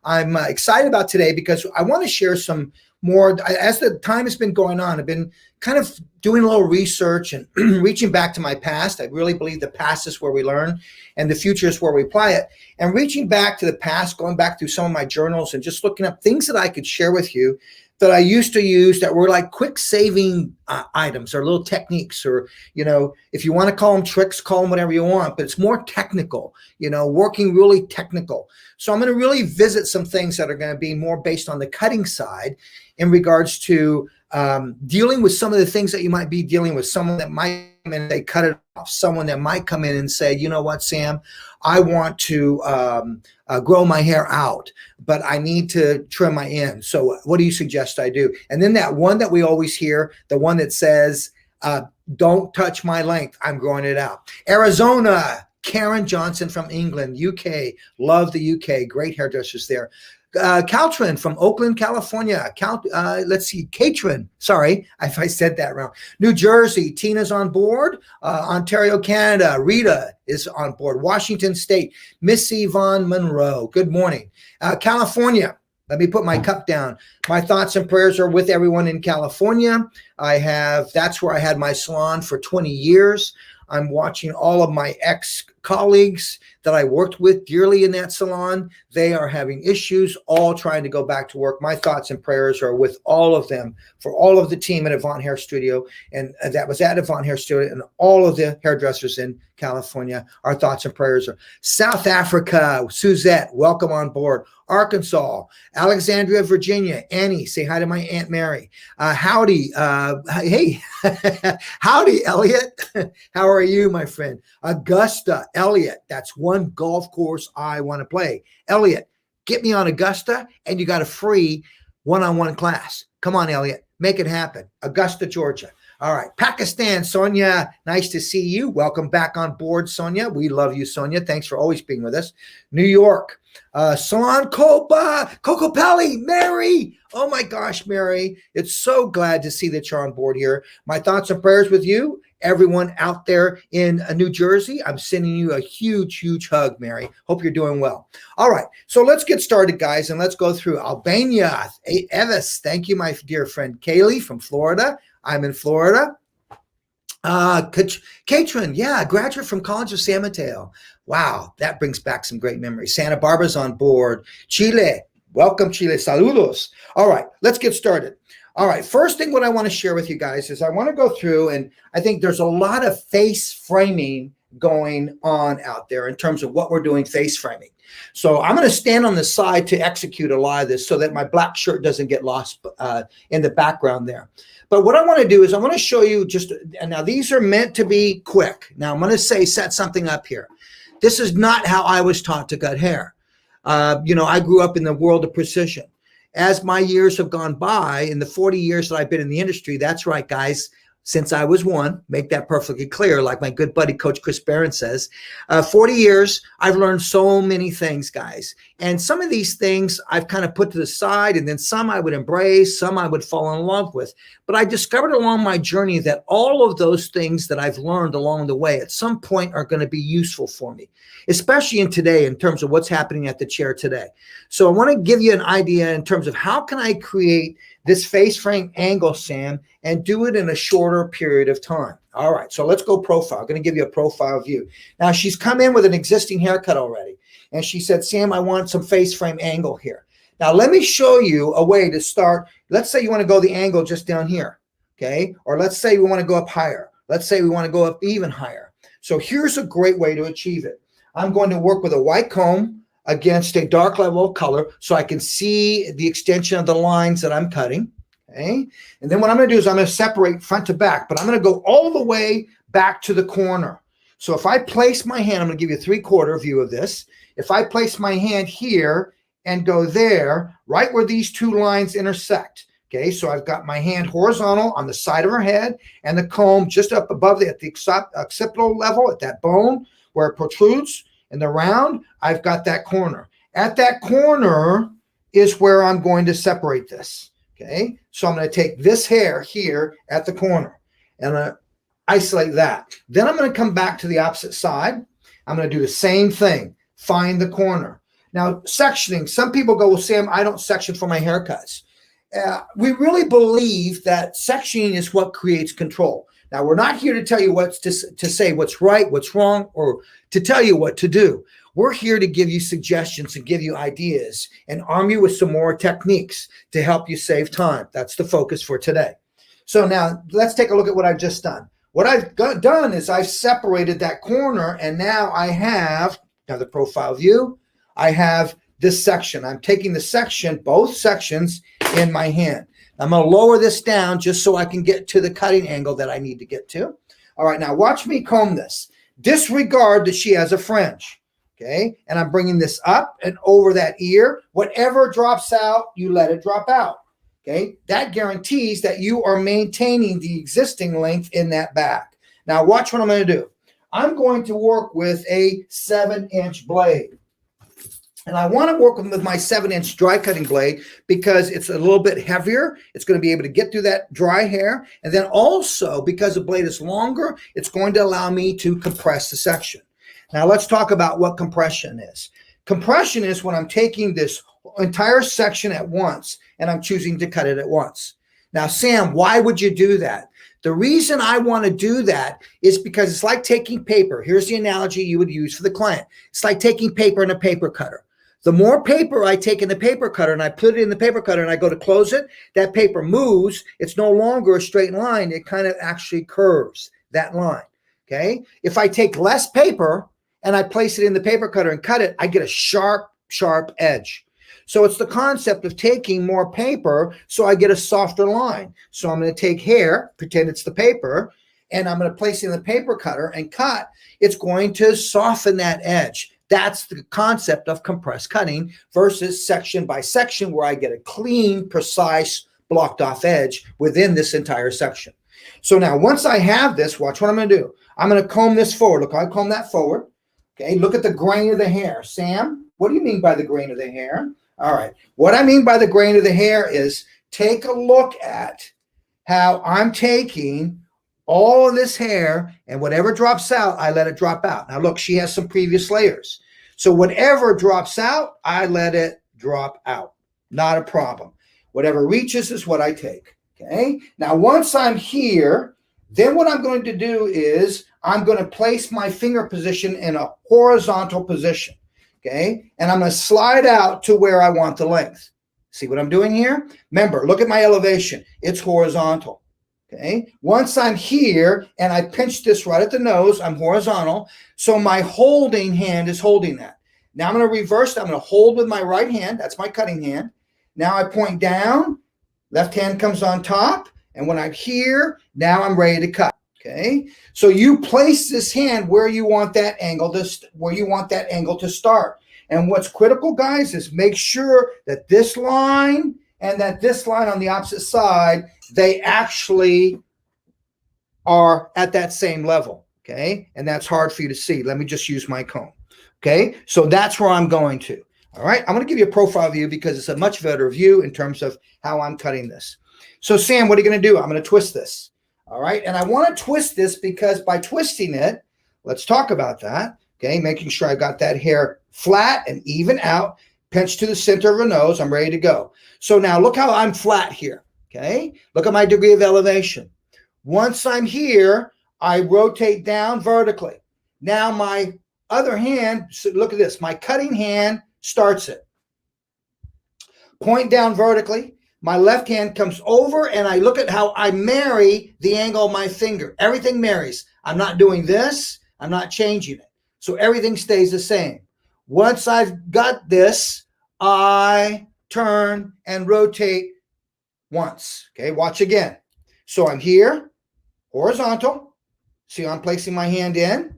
I'm excited about today because I want to share some more. As the time has been going on, I've been kind of doing a little research and reaching back to my past. I really believe the past is where we learn and the future is where we apply it. And reaching back to the past, going back through some of my journals and just looking up things that I could share with you that I used to use that were like quick saving items or little techniques, or, if you want to call them tricks, call them whatever you want, but it's more technical, working really technical. So I'm going to really visit some things that are going to be more based on the cutting side in regards to dealing with some of the things that you might be dealing with. Someone that might come in and they cut it off. Someone that might come in and say, you know what, Sam, I want to grow my hair out, but I need to trim my ends. So what do you suggest I do? And then that one that we always hear, the one that says, don't touch my length, I'm growing it out. Arizona, Karen Johnson from England, UK, love the UK, great hairdressers there. Caltrin from Oakland, California. Let's see, Catrin. Sorry if I said that wrong. New Jersey, Tina's on board. Ontario, Canada, Rita is on board. Washington State, Miss Yvonne Monroe. Good morning. California. Let me put my cup down. My thoughts and prayers are with everyone in California. That's where I had my salon for 20 years. I'm watching all of my ex-colleagues that I worked with dearly in that salon. They are having issues, all trying to go back to work. My thoughts and prayers are with all of them, for all of the team at Avant Hair Studio, and that was at Avant Hair Studio, and all of the hairdressers in California. Our thoughts and prayers are. South Africa, Suzette, welcome on board. Arkansas, Alexandria, Virginia. Annie, say hi to my Aunt Mary. Howdy. Hey, howdy, Elliot. How are you, my friend? Augusta, Elliot. That's one golf course I want to play. Elliot, get me on Augusta, and you got a free one-on-one class. Come on, Elliot. Make it happen. Augusta, Georgia. All right. Pakistan, Sonia, nice to see you. Welcome back on board, Sonia. We love you, Sonia. Thanks for always being with us. New York, Salon Cocopelli, Mary. Oh my gosh, Mary. It's so glad to see that you're on board here. My thoughts and prayers with you. Everyone out there in New Jersey, I'm sending you a huge, huge hug, Mary. Hope you're doing well. All right, so let's get started, guys, and let's go through Albania. Evis, thank you, my dear friend. Kaylee from Florida. I'm in Florida. Katrin, yeah, graduate from College of San Mateo. Wow, that brings back some great memories. Santa Barbara's on board. Chile, welcome, Chile. Saludos. All right, let's get started. All right, first thing what I want to share with you guys is I want to go through, and I think there's a lot of face framing going on out there in terms of what we're doing face framing. So I'm going to stand on the side to execute a lot of this so that my black shirt doesn't get lost in the background there. But what I want to do is I want to show you and now these are meant to be quick. Now I'm going to set something up here. This is not how I was taught to cut hair. I grew up in the world of precision. As my years have gone by, in the 40 years that I've been in the industry, that's right, guys, since I was one, make that perfectly clear, like my good buddy, Coach Chris Barron says, 40 years, I've learned so many things, guys. And some of these things I've kind of put to the side, and then some I would embrace, some I would fall in love with. But I discovered along my journey that all of those things that I've learned along the way at some point are going to be useful for me, especially in today, in terms of what's happening at the chair today. So I want to give you an idea in terms of how can I create this face frame angle, Sam, and do it in a shorter period of time. All right, so let's go profile. I'm going to give you a profile view. Now, she's come in with an existing haircut already, and she said, Sam, I want some face frame angle here. Now, let me show you a way to start. Let's say you want to go the angle just down here, okay? Or let's say we want to go up higher. Let's say we want to go up even higher. So here's a great way to achieve it. I'm going to work with a white comb against a dark level of color so I can see the extension of the lines that I'm cutting, okay? And then what I'm going to do is I'm going to separate front to back, but I'm going to go all the way back to the corner. So if I place my hand, I'm going to give you a 3/4 view of this. If I place my hand here and go there, right where these two lines intersect, okay? So I've got my hand horizontal on the side of her head and the comb just up above at the occipital level at that bone where it protrudes. In the round, I've got that corner. At that corner is where I'm going to separate this, okay? So I'm going to take this hair here at the corner and isolate that. Then I'm going to come back to the opposite side. I'm going to do the same thing, find the corner. Now, sectioning. Some people go, well, Sam, I don't section for my haircuts. We really believe that sectioning is what creates control. Now, we're not here to tell you what to say what's right, what's wrong, or to tell you what to do. We're here to give you suggestions and give you ideas and arm you with some more techniques to help you save time. That's the focus for today. So now let's take a look at what I've just done. What I've done is I've separated that corner, and now I have another profile view. I have this section. I'm taking the section, both sections, in my hand. I'm going to lower this down just so I can get to the cutting angle that I need to get to. All right, now watch me comb this. Disregard that she has a fringe. Okay, and I'm bringing this up and over that ear. Whatever drops out, you let it drop out. Okay, that guarantees that you are maintaining the existing length in that back. Now watch what I'm going to do. I'm going to work with a 7-inch blade. And I want to work with my 7-inch dry cutting blade because it's a little bit heavier. It's going to be able to get through that dry hair. And then also, because the blade is longer, it's going to allow me to compress the section. Now let's talk about what compression is. Compression is when I'm taking this entire section at once and I'm choosing to cut it at once. Now, Sam, why would you do that? The reason I want to do that is because it's like taking paper. Here's the analogy you would use for the client. It's like taking paper in a paper cutter. The more paper I take in the paper cutter and I put it in the paper cutter and I go to close it, that paper moves. It's no longer a straight line. It kind of actually curves that line. Okay. If I take less paper and I place it in the paper cutter and cut it, I get a sharp, sharp edge. So it's the concept of taking more paper so I get a softer line. So I'm going to take hair, pretend it's the paper, and I'm going to place it in the paper cutter and cut. It's going to soften that edge. That's the concept of compressed cutting versus section by section where I get a clean, precise, blocked off edge within this entire section. So now once I have this, watch what I'm going to do. I'm going to comb this forward. Look, I comb that forward. Okay, look at the grain of the hair. Sam, what do you mean by the grain of the hair? All right, what I mean by the grain of the hair is take a look at how I'm taking all of this hair and whatever drops out, I let it drop out. Now look, she has some previous layers. So whatever drops out, I let it drop out. Not a problem. Whatever reaches is what I take. Okay, now once I'm here, then what I'm going to do is I'm going to place my finger position in a horizontal position. Okay, and I'm going to slide out to where I want the length. See what I'm doing here? Remember, look at my elevation. It's horizontal. Okay, once I'm here and I pinch this right at the nose, I'm horizontal. So my holding hand is holding that. Now I'm going to reverse. I'm going to hold with my right hand. That's my cutting hand. Now I point down. Left hand comes on top. And when I'm here, now I'm ready to cut. Okay, so you place this hand where you want that angle to start. And what's critical, guys, is make sure that this line and that this line on the opposite side, they actually are at that same level. Okay, and that's hard for you to see. Let me just use my comb. Okay, so that's where I'm going to. All right, I'm going to give you a profile view because it's a much better view in terms of how I'm cutting this. So Sam, what are you going to do? I'm going to twist this. All right, and I want to twist this because by twisting it, let's talk about that. Okay, making sure I got that hair flat and even out, pinch to the center of her nose. I'm ready to go. So now look how I'm flat here. Okay, look at my degree of elevation. Once I'm here, I rotate down vertically. Now my other hand, so look at this, my cutting hand starts it. Point down vertically. My left hand comes over and I look at how I marry the angle of my finger. Everything marries. I'm not doing this. I'm not changing it. So everything stays the same. Once I've got this, I turn and rotate once. Okay, watch again. So I'm here, horizontal. See, I'm placing my hand in.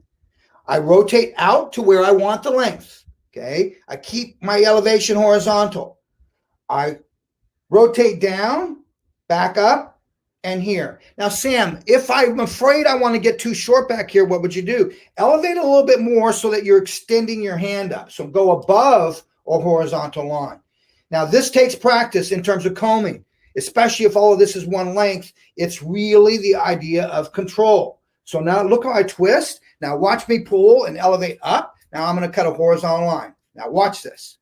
I rotate out to where I want the length. Okay, I keep my elevation horizontal. I rotate down, back up, and here. Now, Sam, if I'm afraid I want to get too short back here, what would you do? Elevate a little bit more so that you're extending your hand up. So go above a horizontal line. Now, this takes practice in terms of combing, especially if all of this is one length. It's really the idea of control. So now look how I twist. Now watch me pull and elevate up. Now I'm going to cut a horizontal line. Now watch this.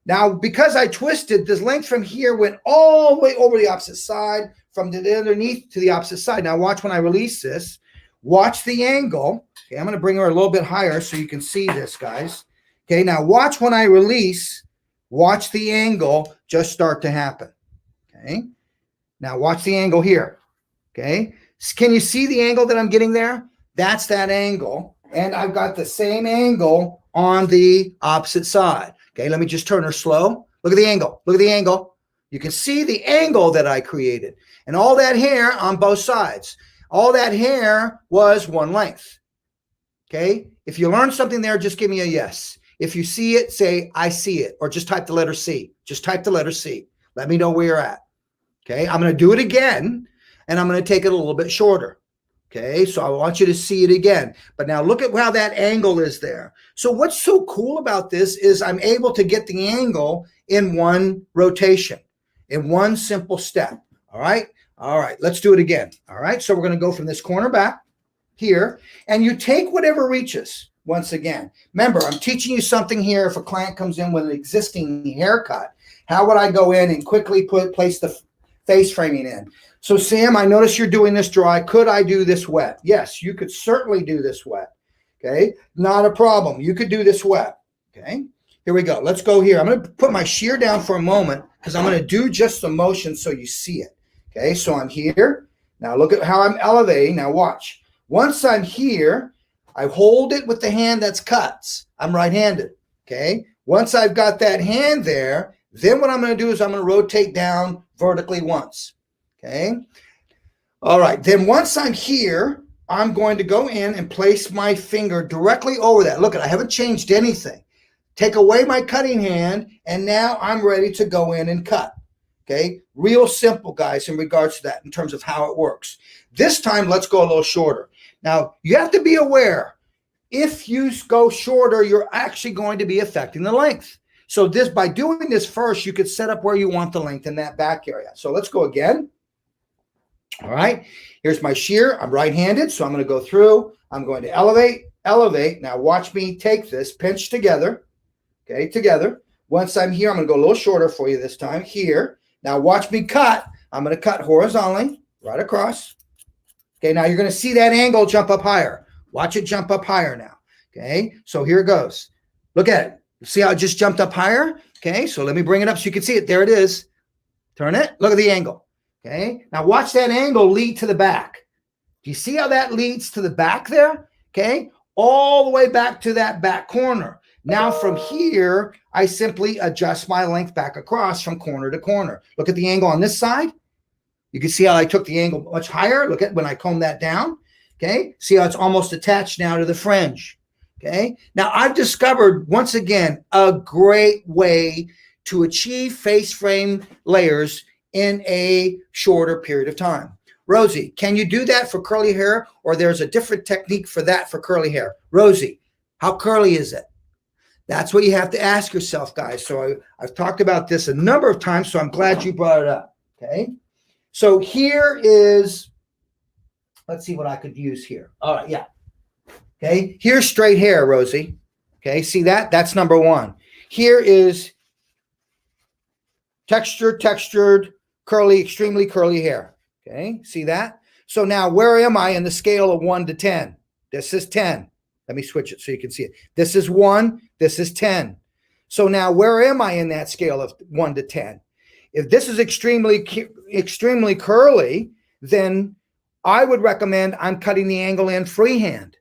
Now, because I twisted, this length from here went all the way over the opposite side, from the underneath to the opposite side. Now watch when I release this. Watch the angle. Okay, I'm going to bring her a little bit higher so you can see this, guys. Okay, now watch when I release. Watch the angle just start to happen. Okay, now watch the angle here. Okay, can you see the angle that I'm getting there? That's that angle. And I've got the same angle on the opposite side. Okay, let me just turn her slow. Look at the angle. Look at the angle. You can see the angle that I created. And all that hair on both sides. All that hair was one length. Okay, if you learned something there, just give me a yes. If you see it, say, I see it. Or just type the letter C. Just type the letter C. Let me know where you're at. Okay, I'm going to do it again. And I'm going to take it a little bit shorter. Okay, so I want you to see it again. But now look at how that angle is there. So what's so cool about this is I'm able to get the angle in one rotation, in one simple step. All right, let's do it again. All right, so we're going to go from this corner back here, and you take whatever reaches. Once again, remember, I'm teaching you something here. If a client comes in with an existing haircut, how would I go in and quickly place the face framing in? So Sam, I notice you're doing this dry. Could I do this wet? Yes, you could certainly do this wet. Okay, not a problem. You could do this wet. Okay, here we go. Let's go here. I'm going to put my shear down for a moment because I'm going to do just the motion so you see it. Okay, so I'm here. Now look at how I'm elevating. Now watch. Once I'm here, I hold it with the hand that's cuts. I'm right-handed. Okay, once I've got that hand there, then what I'm going to do is I'm going to rotate down vertically once. Okay. All right. Then once I'm here, I'm going to go in and place my finger directly over that. Look, I haven't changed anything. Take away my cutting hand, and now I'm ready to go in and cut. Okay. Real simple, guys, in regards to that, in terms of how it works. This time, let's go a little shorter. Now, you have to be aware. If you go shorter, you're actually going to be affecting the length. So this, by doing this first, you could set up where you want the length in that back area. So let's go again. All right, here's my shear. I'm right-handed, so I'm going to go through. I'm going to elevate, elevate. Now watch me take this, pinch together, okay, together. Once I'm here, I'm going to go a little shorter for you this time, here. Now watch me cut. I'm going to cut horizontally, right across. Okay, now you're going to see that angle jump up higher. Watch it jump up higher now, okay? So here it goes. Look at it. See how it just jumped up higher? Okay, so let me bring it up so you can see it. There it is. Turn it. Look at the angle. Okay, now watch that angle lead to the back. Do you see how that leads to the back there? Okay, all the way back to that back corner. Now from here, I simply adjust my length back across from corner to corner. Look at the angle on this side. You can see how I took the angle much higher. Look at when I comb that down. Okay, see how it's almost attached now to the fringe. Okay, now I've discovered, once again, a great way to achieve face frame layers in a shorter period of time. Rosie, can you do that for curly hair, or there's a different technique for that for curly hair? Rosie, how curly is it? That's what you have to ask yourself, guys. So I've talked about this a number of times, so I'm glad you brought it up. Okay, so here is, let's see what I could use here. All right, yeah. Okay, here's straight hair, Rosie. Okay, see that? That's number one. Here is textured, curly, extremely curly hair. Okay, see that? So now where am I in the scale of 1 to 10? This is 10. Let me switch it so you can see it. This is 1, this is 10. So now where am I in that scale of 1 to 10? If this is extremely curly, then I would recommend I'm cutting the angle in freehand.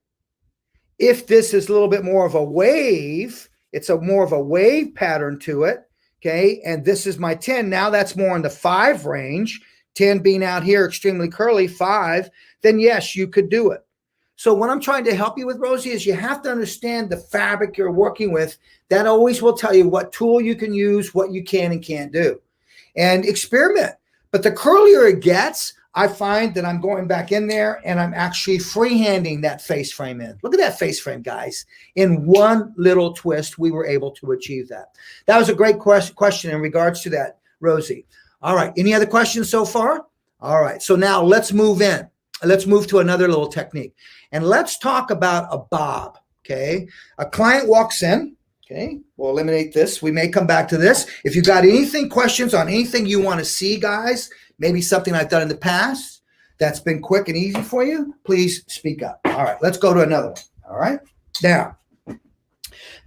If this is a little bit more of a wave, it's more of a wave pattern to it, okay, and this is my 10. Now that's more in the 5 range, 10 being out here extremely curly, 5, then yes, you could do it. So what I'm trying to help you with, Rosie, is you have to understand the fabric you're working with. That always will tell you what tool you can use, what you can and can't do, and experiment. But the curlier it gets, I find that I'm going back in there and I'm actually freehanding that face frame in. Look at that face frame, guys. In one little twist, we were able to achieve that. That was a great question in regards to that, Rosie. All right. Any other questions so far? All right. So now let's move in. Let's move to another little technique. And let's talk about a bob, okay? A client walks in, Okay, we'll eliminate this. We may come back to this. If you got questions on anything you want to see, guys, maybe something I've done in the past that's been quick and easy for you, please speak up. All right, let's go to another one. All right, now,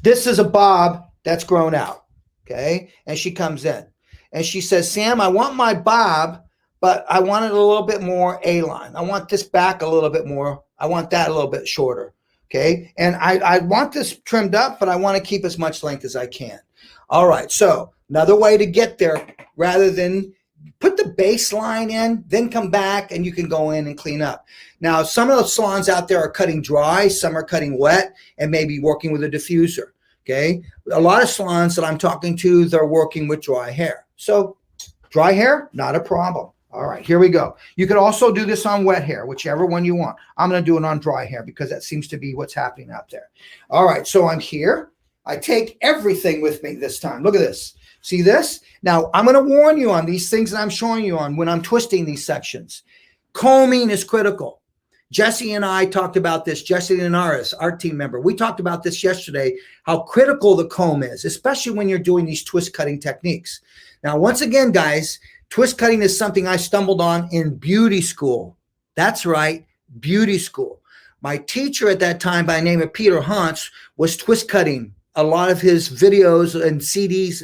this is a bob that's grown out, okay? And she comes in and she says, Sam, I want my bob, but I want it a little bit more A-line. I want this back a little bit more. I want that a little bit shorter. Okay, and I want this trimmed up, but I want to keep as much length as I can. All right, so another way to get there, rather than put the baseline in, then come back and you can go in and clean up. Now, some of the salons out there are cutting dry, some are cutting wet, and maybe working with a diffuser. Okay, a lot of salons that I'm talking to, they're working with dry hair. So dry hair, not a problem. All right, here we go. You could also do this on wet hair, whichever one you want. I'm going to do it on dry hair because that seems to be what's happening out there. All right, so I'm here. I take everything with me this time. Look at this. See this? Now, I'm going to warn you on these things that I'm showing you on when I'm twisting these sections. Combing is critical. Jesse and I talked about this. Jesse Linares, our team member, we talked about this yesterday, how critical the comb is, especially when you're doing these twist cutting techniques. Now, once again, guys, twist cutting is something I stumbled on in beauty school. That's right, beauty school. My teacher at that time by the name of Peter Huntz was twist cutting. A lot of his videos and CDs,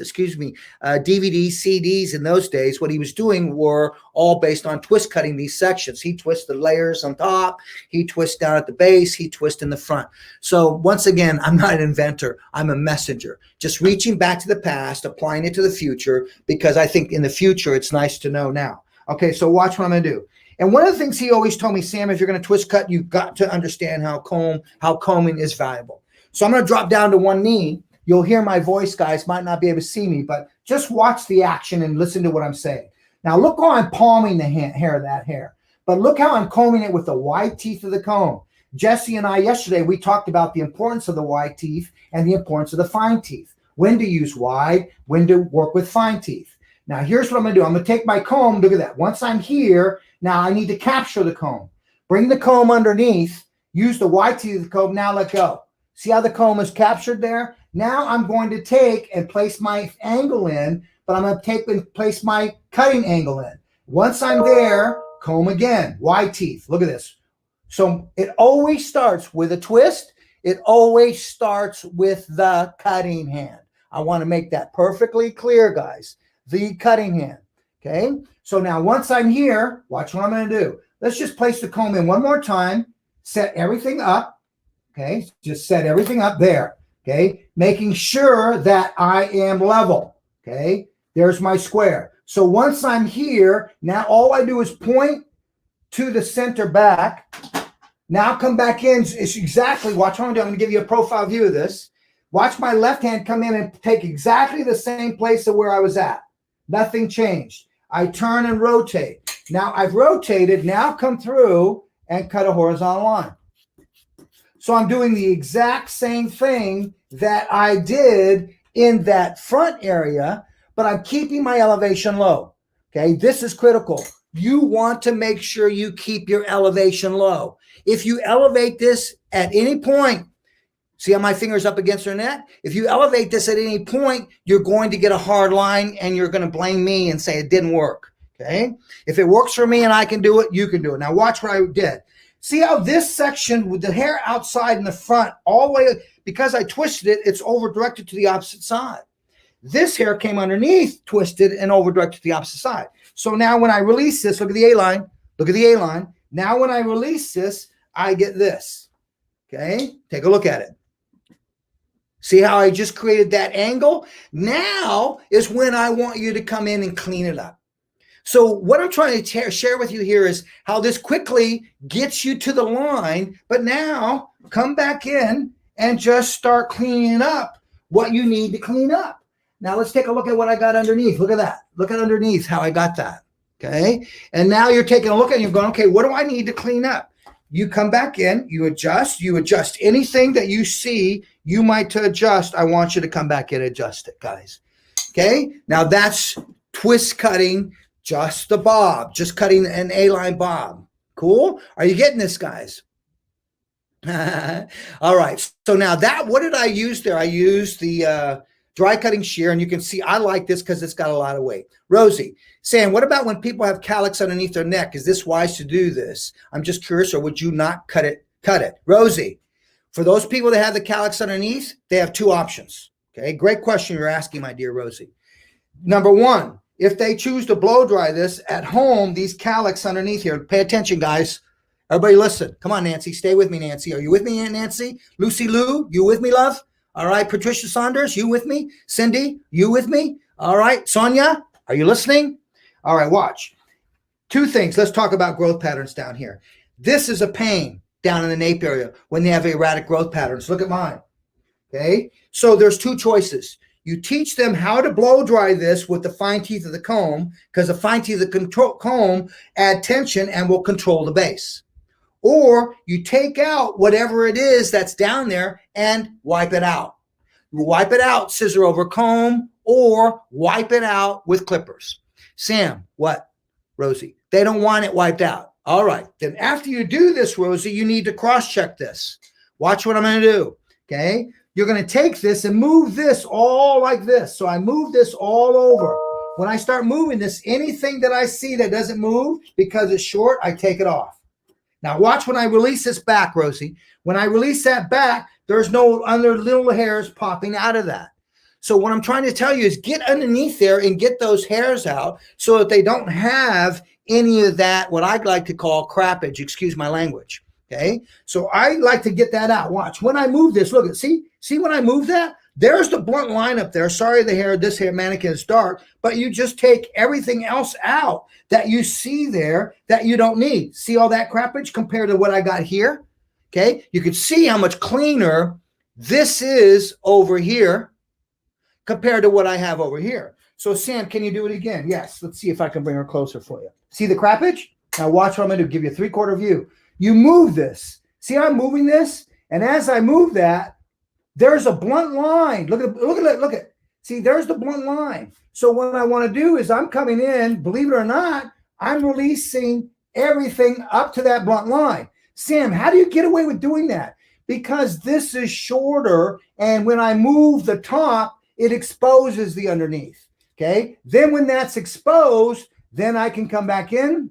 DVDs, CDs in those days, what he was doing were all based on twist cutting these sections. He twists the layers on top, he twists down at the base, he twists in the front. So once again, I'm not an inventor, I'm a messenger. Just reaching back to the past, applying it to the future, because I think in the future, it's nice to know now. Okay, so watch what I'm gonna do. And one of the things he always told me, Sam, if you're gonna twist cut, you've got to understand how combing is valuable. So I'm going to drop down to one knee. You'll hear my voice, guys. Might not be able to see me, but just watch the action and listen to what I'm saying. Now, look how I'm palming the hair. But look how I'm combing it with the wide teeth of the comb. Jesse and I yesterday, we talked about the importance of the wide teeth and the importance of the fine teeth. When to use wide, when to work with fine teeth. Now, here's what I'm going to do. I'm going to take my comb. Look at that. Once I'm here, now I need to capture the comb. Bring the comb underneath. Use the wide teeth of the comb. Now let go. See how the comb is captured there? Now I'm going to take and place my angle in, but I'm going to take and place my cutting angle in. Once I'm there, comb again, wide teeth. Look at this. So it always starts with a twist. It always starts with the cutting hand. I want to make that perfectly clear, guys. The cutting hand. Okay? So now once I'm here, watch what I'm going to do. Let's just place the comb in one more time. Set everything up. Okay, just set everything up there, okay, making sure that I am level, okay, there's my square. So once I'm here, now all I do is point to the center back. Now come back in. It's exactly, watch what I'm doing. I'm going to give you a profile view of this. Watch my left hand come in and take exactly the same place of where I was at. Nothing changed. I turn and rotate. Now I've rotated, now come through and cut a horizontal line. So I'm doing the exact same thing that I did in that front area, but I'm keeping my elevation low. Okay, this is critical. You want to make sure you keep your elevation low. If you elevate this at any point, see how my finger's up against her neck? If you elevate this at any point, you're going to get a hard line and you're going to blame me and say it didn't work. Okay, if it works for me and I can do it, you can do it. Now watch what I did. See how this section with the hair outside in the front, all the way, because I twisted it, it's over directed to the opposite side. This hair came underneath, twisted, and over directed to the opposite side. So now when I release this, look at the A-line, look at the A-line. Now when I release this, I get this. Okay, take a look at it. See how I just created that angle? Now is when I want you to come in and clean it up. So what I'm trying to share with you here is how this quickly gets you to the line, but now come back in and just start cleaning up what you need to clean up. Now let's take a look at what I got underneath. Look at that. Look at underneath how I got that. Okay. And now you're taking a look at it and you're going, okay, what do I need to clean up? You come back in, you adjust anything that you see you might to adjust. I want you to come back in and adjust it, guys. Okay. Now that's twist cutting. Just the bob, just cutting an A-line bob. Cool? Are you getting this, guys? All right. So now what did I use there? I used the dry cutting shear, and you can see I like this because it's got a lot of weight. Rosie, Sam, what about when people have calyx underneath their neck? Is this wise to do this? I'm just curious, or would you not cut it? Cut it. Rosie, for those people that have the calyx underneath, they have two options. Okay, great question you're asking, my dear Rosie. Number one, if they choose to blow dry this at home, these calyx underneath here, pay attention, guys. Everybody listen. Come on, Nancy. Stay with me, Nancy. Are you with me, Aunt Nancy? Lucy Lou, you with me, love? All right. Patricia Saunders, you with me? Cindy, you with me? All right. Sonia, are you listening? All right, watch. Two things. Let's talk about growth patterns down here. This is a pain down in the nape area when they have erratic growth patterns. Look at mine. Okay. So there's two choices. You teach them how to blow dry this with the fine teeth of the comb, because the fine teeth of the comb add tension and will control the base. Or you take out whatever it is that's down there and wipe it out. You wipe it out, scissor over comb, or wipe it out with clippers. Sam, what? Rosie, they don't want it wiped out. All right. Then after you do this, Rosie, you need to cross-check this. Watch what I'm going to do. Okay. You're going to take this and move this all like this. So I move this all over. When I start moving this, anything that I see that doesn't move because it's short, I take it off. Now watch when I release this back, Rosie. When I release that back, there's no other little hairs popping out of that. So what I'm trying to tell you is get underneath there and get those hairs out so that they don't have any of that, what I like to call crappage, excuse my language. Okay. So I like to get that out. Watch when I move this, look at, see when I move that, there's the blunt line up there. Sorry, this hair mannequin is dark, but you just take everything else out that you see there that you don't need. See all that crappage compared to what I got here? Okay. You can see how much cleaner this is over here compared to what I have over here. So Sam, can you do it again? Yes. Let's see if I can bring her closer for you. See the crappage? Now watch what I'm going to do. Give you a 3/4 view. You move this. See how I'm moving this? And as I move that, there's a blunt line. Look at. See, there's the blunt line. So what I want to do is I'm coming in, believe it or not, I'm releasing everything up to that blunt line. Sam, how do you get away with doing that? Because this is shorter, and when I move the top, it exposes the underneath. Okay. Then when that's exposed, then I can come back in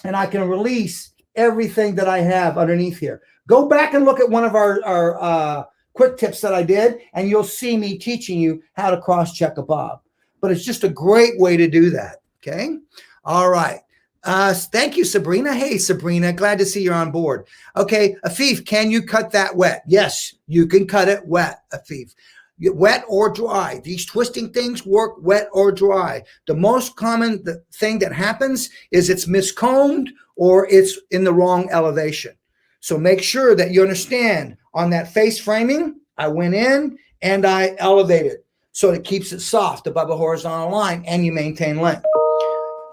and I can release everything that I have underneath here. Go back and look at one of our quick tips that I did, and you'll see me teaching you how to cross-check a bob. But it's just a great way to do that. Okay. All right. Thank you, Sabrina. Hey, Sabrina, glad to see you're on board. Okay. Afif, can you cut that wet? Yes, you can cut it wet, Afif. Wet or dry. These twisting things work wet or dry. The most common thing that happens is it's miscombed or it's in the wrong elevation. So make sure that you understand on that face framing, I went in and I elevated so it keeps it soft above a horizontal line and you maintain length.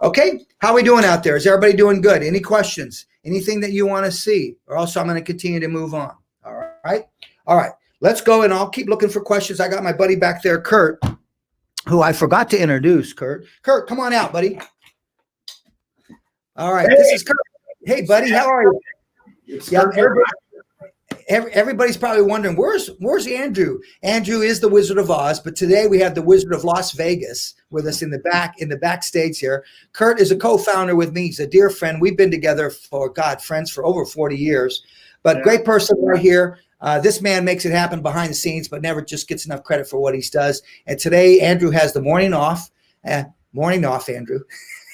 Okay, how are we doing out there? Is everybody doing good? Any questions? Anything that you want to see? Or else I'm going to continue to move on. All right. All right. Let's go, and I'll keep looking for questions. I got my buddy back there, Kurt, who I forgot to introduce. Kurt, come on out, buddy. All right, hey. This is Kurt. Hey, buddy, how are you? Yeah, everybody's probably wondering, where's Andrew? Andrew is the Wizard of Oz, but today we have the Wizard of Las Vegas with us in the backstage here. Kurt is a co-founder with me. He's a dear friend. We've been together friends for over 40 years, but yeah. Great person right here. This man makes it happen behind the scenes, but never just gets enough credit for what he does. And today, Andrew has the morning off. Morning off, Andrew.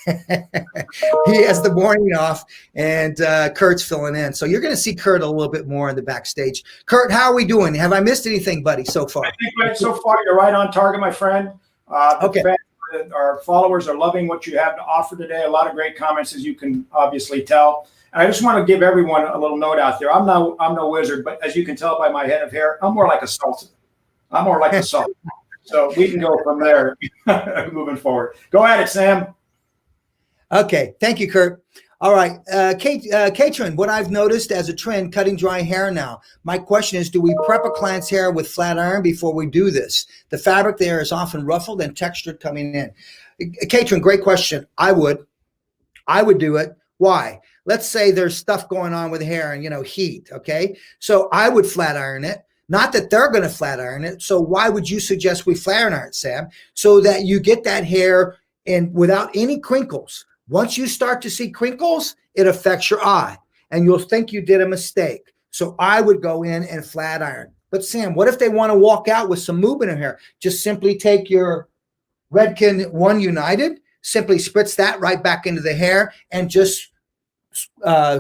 He has the morning off, and Kurt's filling in. So you're going to see Kurt a little bit more in the backstage. Kurt, how are we doing? Have I missed anything, buddy, so far? I think so far you're right on target, my friend. Okay. Our followers are loving what you have to offer today. A lot of great comments, as you can obviously tell. I just want to give everyone a little note out there. I'm no wizard, but as you can tell by my head of hair, I'm more like a sultan. I'm more like a sultan. So we can go from there moving forward. Go at it, Sam. Okay. Thank you, Kurt. All right. Katrin, what I've noticed as a trend, cutting dry hair now. My question is, do we prep a client's hair with flat iron before we do this? The fabric there is often ruffled and textured coming in. Katrin, great question. I would do it. Why? let's say there's stuff going on with hair and, heat. Okay. So I would flat iron it. Not that they're going to flat iron it. So why would you suggest we flat iron it, Sam? So that you get that hair in without any crinkles. Once you start to see crinkles, it affects your eye and you'll think you did a mistake. So I would go in and flat iron. But Sam, what if they want to walk out with some movement in hair? Just simply take your Redken 1 United, simply spritz that right back into the hair and just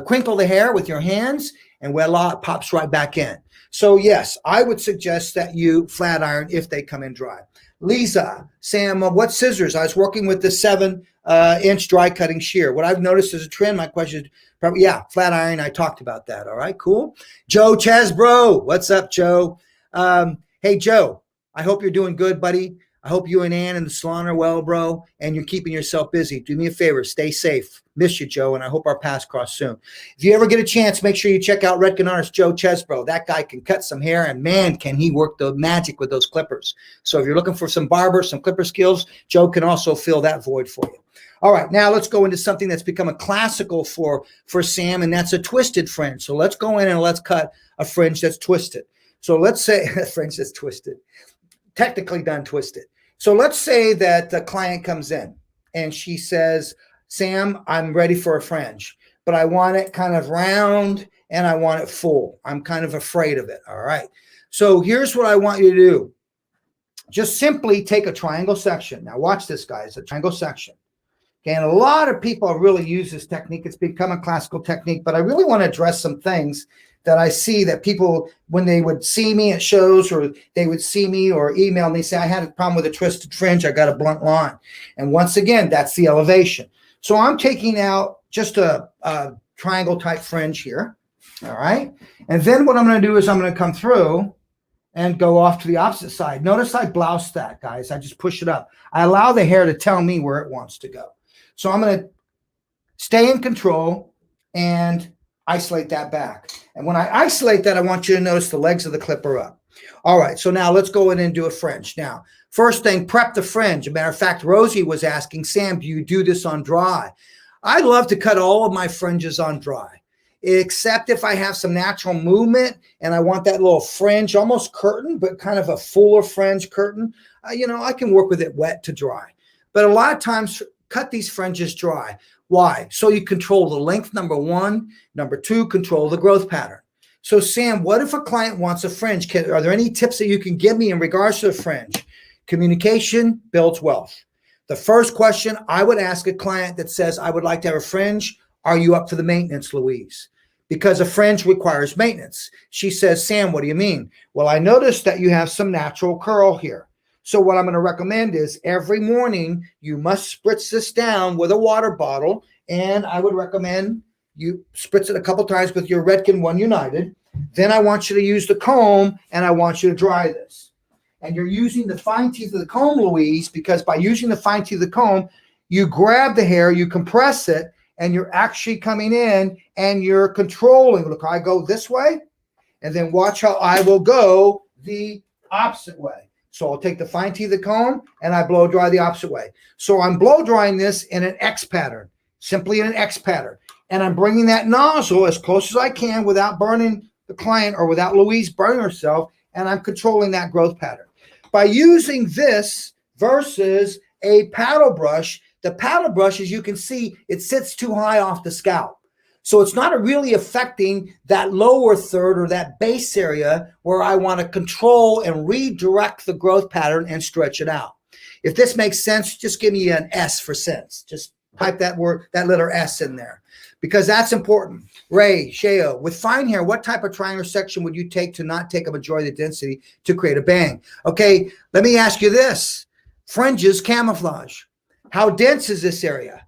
crinkle the hair with your hands, and voila, it pops right back in. So yes, I would suggest that you flat iron if they come in dry. Lisa, Sam, what scissors? I was working with the 7-inch dry cutting shear. What I've noticed is a trend. My question is probably, flat iron. I talked about that. All right, cool. Joe Chesbro, what's up, Joe? Hey, Joe, I hope you're doing good, buddy. I hope you and Ann in the salon are well, bro, and you're keeping yourself busy. Do me a favor, stay safe. Miss you, Joe, and I hope our paths cross soon. If you ever get a chance, make sure you check out Redken artist Joe Chesbro. That guy can cut some hair, and man, can he work the magic with those clippers. So if you're looking for some barber, some clipper skills, Joe can also fill that void for you. All right, now let's go into something that's become a classical for Sam, and that's a twisted fringe. So let's go in and let's cut a fringe that's twisted. So let's say a fringe that's twisted, technically done twisted. So let's say that the client comes in and she says, Sam, I'm ready for a fringe, but I want it kind of round and I want it full. I'm kind of afraid of it. All right. So here's what I want you to do. Just simply take a triangle section. Now watch this, guys, a triangle section. Okay, and a lot of people really use this technique. It's become a classical technique, but I really want to address some things that I see that people, when they would see me at shows or they would see me or email me, say, I had a problem with a twisted fringe, I got a blunt line. And once again, that's the elevation. So I'm taking out just a triangle type fringe here, all right? And then what I'm gonna do is I'm gonna come through and go off to the opposite side. Notice I blouse that, guys. I just push it up. I allow the hair to tell me where it wants to go. So I'm gonna stay in control and isolate that back. And when I isolate that, I want you to notice the legs of the clipper up. All right, so now let's go in and do a fringe. Now, first thing, prep the fringe. As a matter of fact, Rosie was asking, Sam, do you do this on dry? I love to cut all of my fringes on dry, except if I have some natural movement and I want that little fringe, almost curtain, but kind of a fuller fringe curtain. I can work with it wet to dry. But a lot of times, cut these fringes dry. Why? So you control the length, number one. Number two, control the growth pattern. So Sam, what if a client wants a fringe? Are there any tips that you can give me in regards to the fringe? Communication builds wealth. The first question I would ask a client that says, I would like to have a fringe, are you up for the maintenance, Louise? Because a fringe requires maintenance. She says, Sam, what do you mean? Well, I noticed that you have some natural curl here. So what I'm going to recommend is every morning you must spritz this down with a water bottle, and I would recommend you spritz it a couple times with your Redken 1 United. Then I want you to use the comb, and I want you to dry this. And you're using the fine teeth of the comb, Louise, because by using the fine teeth of the comb, you grab the hair, you compress it, and you're actually coming in and you're controlling. Look, I go this way, and then watch how I will go the opposite way. So I'll take the fine teeth of the comb and I blow dry the opposite way. So I'm blow drying this in an X pattern, simply in an X pattern. And I'm bringing that nozzle as close as I can without burning the client or without Louise burning herself. And I'm controlling that growth pattern. By using this versus a paddle brush, the paddle brush, as you can see, it sits too high off the scalp. So it's not really affecting that lower third or that base area where I want to control and redirect the growth pattern and stretch it out. If this makes sense, just give me an S for sense. Just type that word, that letter S in there, because that's important. Ray, Sheo, with fine hair, what type of triangular section would you take to not take a majority of the density to create a bang? Okay, let me ask you this. Fringes, camouflage. How dense is this area?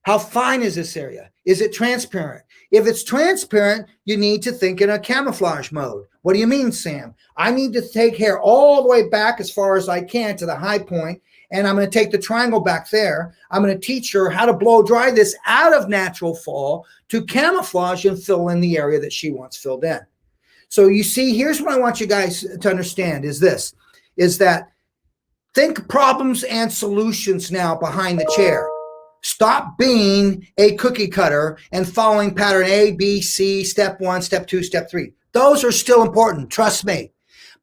How fine is this area? Is it transparent? If it's transparent, you need to think in a camouflage mode. What do you mean, Sam? I need to take hair all the way back as far as I can to the high point, and I'm going to take the triangle back there. I'm going to teach her how to blow dry this out of natural fall to camouflage and fill in the area that she wants filled in. So you see, here's what I want you guys to understand is this, is that think problems and solutions now behind the chair. Stop being a cookie cutter and following pattern A, B, C, step 1, step 2, step 3. Those are still important, trust me.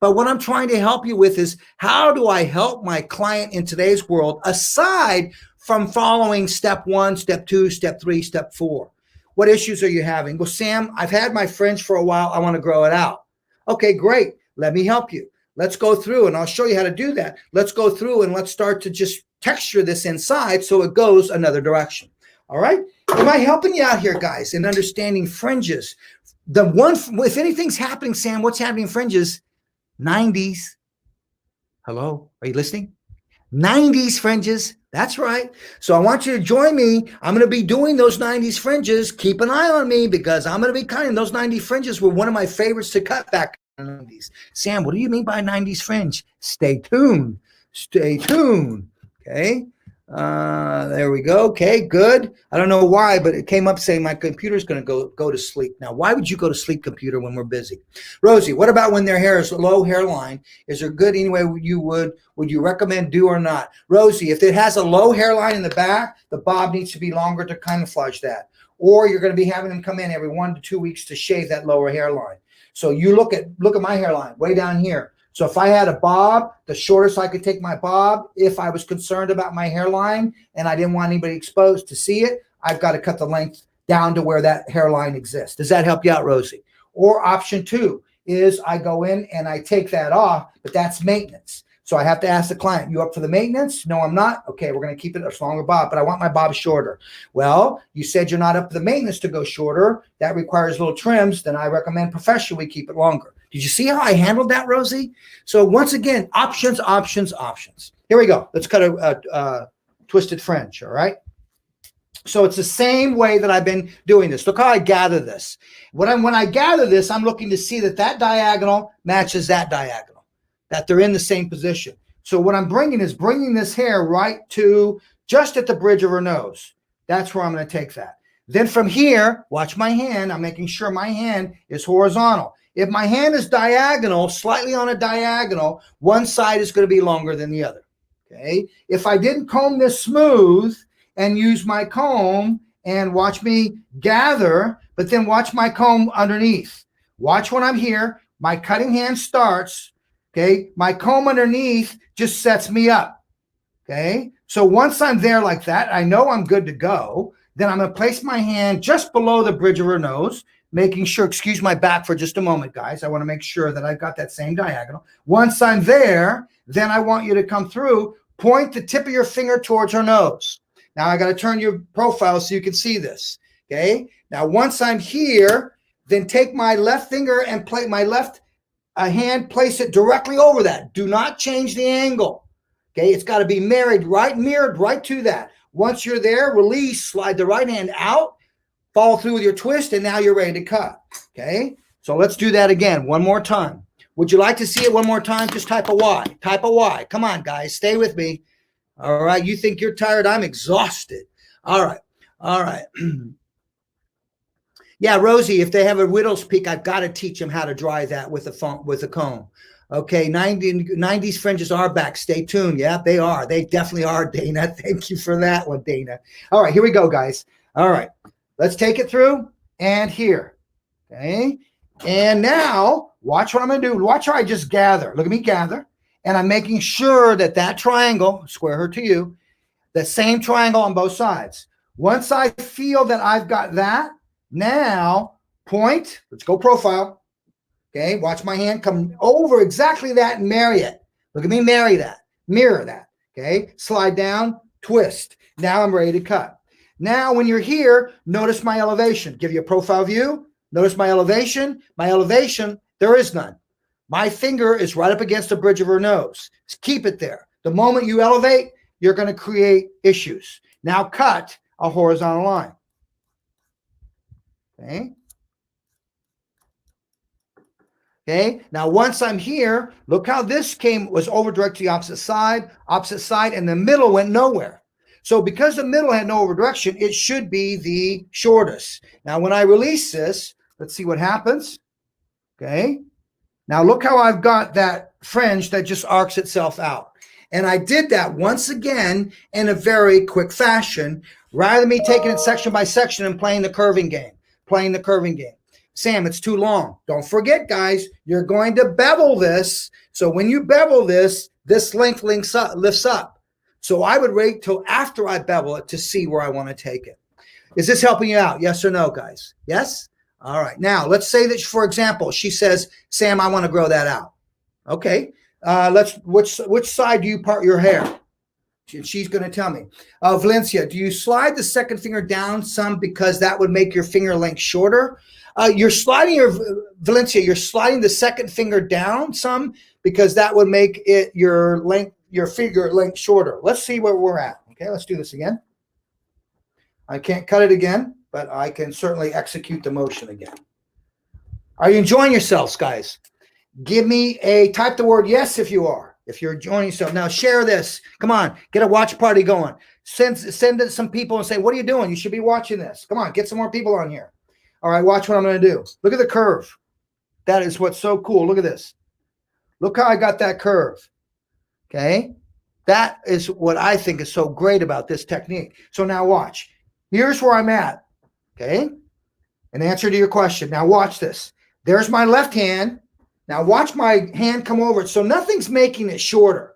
But what I'm trying to help you with is, how do I help my client in today's world aside from following step 1, step 2, step 3, step 4? What issues are you having? Well, Sam, I've had my fringe for a while. I want to grow it out. Okay, great. Let me help you. Let's go through and I'll show you how to do that. Let's go through and let's start to just texture this inside so it goes another direction. All right. Am I helping you out here, guys, in understanding fringes? If anything's happening, Sam, what's happening in fringes? 90s. Hello? Are you listening? 90s fringes. That's right. So I want you to join me. I'm going to be doing those 90s fringes. Keep an eye on me because I'm going to be cutting. Those 90s fringes were one of my favorites to cut back in the 90s. Sam, what do you mean by 90s fringe? Stay tuned. Stay tuned. Okay. There we go. Okay, good. I don't know why, but it came up saying my computer's going to go to sleep. Now, why would you go to sleep, computer, when we're busy? Rosie, what about when their hair is low hairline? Is there good any way would you recommend do or not? Rosie, if it has a low hairline in the back, the bob needs to be longer to camouflage that. Or you're going to be having them come in every 1 to 2 weeks to shave that lower hairline. So you look at my hairline way down here. So if I had a bob, the shortest I could take my bob, if I was concerned about my hairline and I didn't want anybody exposed to see it, I've got to cut the length down to where that hairline exists. Does that help you out, Rosie? Or option 2 is I go in and I take that off, but that's maintenance. So I have to ask the client, you up for the maintenance? No, I'm not. Okay, we're going to keep it a longer bob, but I want my bob shorter. Well, you said you're not up for the maintenance to go shorter. That requires little trims. Then I recommend professionally keep it longer. Did you see how I handled that, Rosie? So once again, options, options, options. Here we go. Let's cut a twisted fringe, all right? So it's the same way that I've been doing this. Look how I gather this. When I gather this, I'm looking to see that diagonal matches that diagonal, that they're in the same position. So what I'm bringing is this hair right to just at the bridge of her nose. That's where I'm going to take that. Then from here, watch my hand. I'm making sure my hand is horizontal. If my hand is diagonal, slightly on a diagonal, one side is going to be longer than the other. Okay. If I didn't comb this smooth and use my comb and watch me gather, but then watch my comb underneath. Watch when I'm here. My cutting hand starts. Okay. My comb underneath just sets me up. Okay. So once I'm there like that, I know I'm good to go. Then I'm going to place my hand just below the bridge of her nose, making sure, excuse my back for just a moment, guys. I want to make sure that I've got that same diagonal. Once I'm there, then I want you to come through, point the tip of your finger towards her nose. Now I got to turn your profile so you can see this. Okay. Now, once I'm here, then take my left finger and play my left hand, place it directly over that. Do not change the angle. Okay. It's got to be mirrored right to that. Once you're there, release, slide the right hand out, follow through with your twist, and now you're ready to cut. Okay. So let's do that again one more time. Would you like to see it one more time? Just type a Y. Type a Y. Come on, guys. Stay with me. All right. You think you're tired? I'm exhausted. All right. All right. Yeah, Rosie, if they have a widow's peak, I've got to teach them how to dry that with a comb. Okay, 90s fringes are back. Stay tuned. Yeah, they are. They definitely are, Dana. Thank you for that one, Dana. All right, here we go, guys. All right, let's take it through and here. Okay, and now watch what I'm going to do. Watch how I just gather. Look at me gather. And I'm making sure that triangle, square her to you, the same triangle on both sides. Once I feel that I've got that, now point. Let's go profile. Okay, watch my hand come over exactly that and marry it. Look at me marry that, mirror that. Okay, slide down, twist. Now I'm ready to cut. Now when you're here, notice my elevation. Give you a profile view. Notice my elevation. My elevation, there is none. My finger is right up against the bridge of her nose. Just keep it there. The moment you elevate, you're going to create issues. Now cut a horizontal line. Okay. Okay, now once I'm here, look how this was over direct to the opposite side, and the middle went nowhere. So because the middle had no over direction, it should be the shortest. Now when I release this, let's see what happens. Okay, now look how I've got that fringe that just arcs itself out. And I did that once again in a very quick fashion, rather than me taking it section by section and playing the curving game. Sam, it's too long. Don't forget, guys, you're going to bevel this. So when you bevel this, this length lifts up. So I would wait till after I bevel it to see where I want to take it. Is this helping you out? Yes or no, guys? Yes? All right. Now, let's say that, for example, she says, Sam, I want to grow that out. Okay. Which side do you part your hair? She's going to tell me. Valencia, do you slide the second finger down some because that would make your finger length shorter? You're sliding you're sliding the second finger down some because that would make it your finger length shorter. Let's see where we're at. Okay, let's do this again. I can't cut it again, but I can certainly execute the motion again. Are you enjoying yourselves, guys? Give me type the word yes if you are. If you're enjoying yourself. Now share this. Come on, get a watch party going. Send it some people and say, what are you doing? You should be watching this. Come on, get some more people on here. All right, watch what I'm going to do. Look at the curve. That is what's so cool. Look at this. Look how I got that curve. Okay? That is what I think is so great about this technique. So now watch. Here's where I'm at. Okay? An answer to your question. Now watch this. There's my left hand. Now watch my hand come over it. So nothing's making it shorter.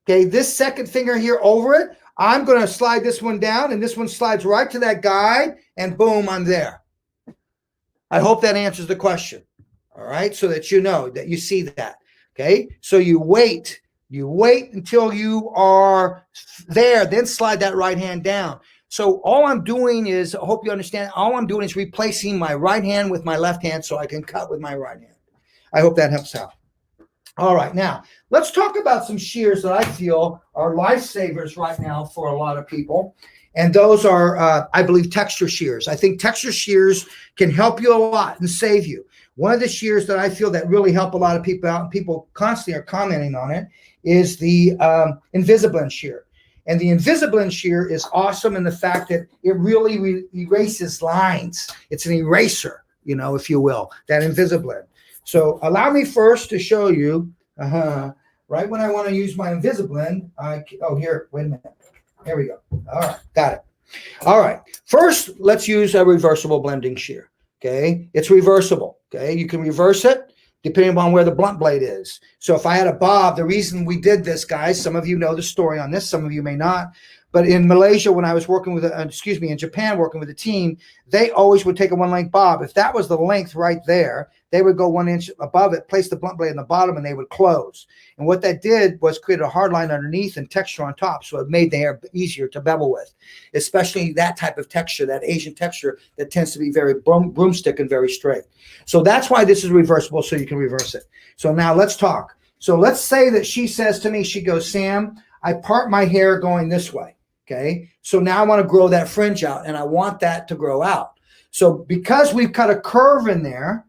Okay, this second finger here over it, I'm going to slide this one down, and this one slides right to that guide, and boom, I'm there. I hope that answers the question. All right, so that you know, that you see that. Okay, so you wait until you are there, then slide that right hand down. So all I'm doing is, I hope you understand, all I'm doing is replacing my right hand with my left hand so I can cut with my right hand. I hope that helps out. All right, now let's talk about some shears that I feel are lifesavers right now for a lot of people. And those are, I believe, texture shears. I think texture shears can help you a lot and save you. One of the shears that I feel that really help a lot of people out, and people constantly are commenting on it, is the Invisablin shear. And the Invisablin shear is awesome in the fact that it really erases lines. It's an eraser, if you will, that Invisablin. So allow me first to show you, right when I want to use my Invisablin, here, wait a minute. There we go. All right, got it. All right, first, let's use a reversible blending shear, okay? It's reversible, okay? You can reverse it depending upon where the blunt blade is. So if I had a bob, the reason we did this, guys, some of you know the story on this, some of you may not, but in Malaysia, when I was working with, in Japan, working with a team, they always would take a 1-length bob. If that was the length right there, they would go 1 inch above it, place the blunt blade in the bottom, and they would close. And what that did was create a hard line underneath and texture on top. So it made the hair easier to bevel with, especially that type of texture, that Asian texture that tends to be very broomstick and very straight. So that's why this is reversible, so you can reverse it. So now let's talk. So let's say that she says to me, she goes, Sam, I part my hair going this way. Okay, so now I want to grow that fringe out, and I want that to grow out. So because we've cut a curve in there,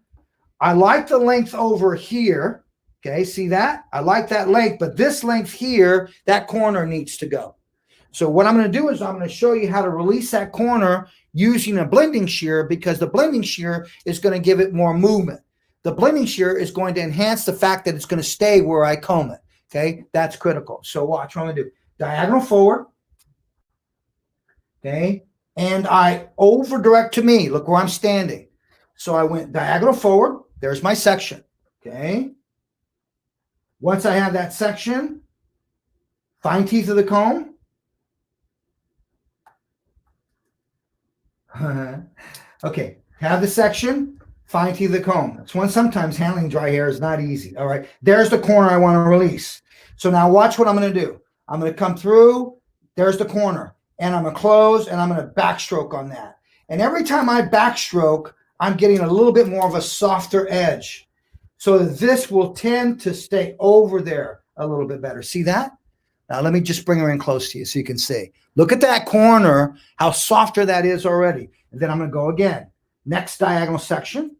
I like the length over here. Okay, see that? I like that length, but this length here, that corner needs to go. So what I'm going to do is I'm going to show you how to release that corner using a blending shear, because the blending shear is going to give it more movement. The blending shear is going to enhance the fact that it's going to stay where I comb it. Okay, that's critical. So watch what I'm going to do. Diagonal forward. Okay, and I over direct to me. Look where I'm standing. So I went diagonal forward. There's my section. Okay. Once I have that section, fine teeth of the comb. Okay, have the section, fine teeth of the comb. That's when sometimes handling dry hair is not easy. All right, there's the corner I want to release. So now watch what I'm going to do. I'm going to come through. There's the corner. And I'm going to close, and I'm going to backstroke on that. And every time I backstroke, I'm getting a little bit more of a softer edge. So this will tend to stay over there a little bit better. See that? Now let me just bring her in close to you so you can see. Look at that corner, how softer that is already. And then I'm going to go again. Next diagonal section,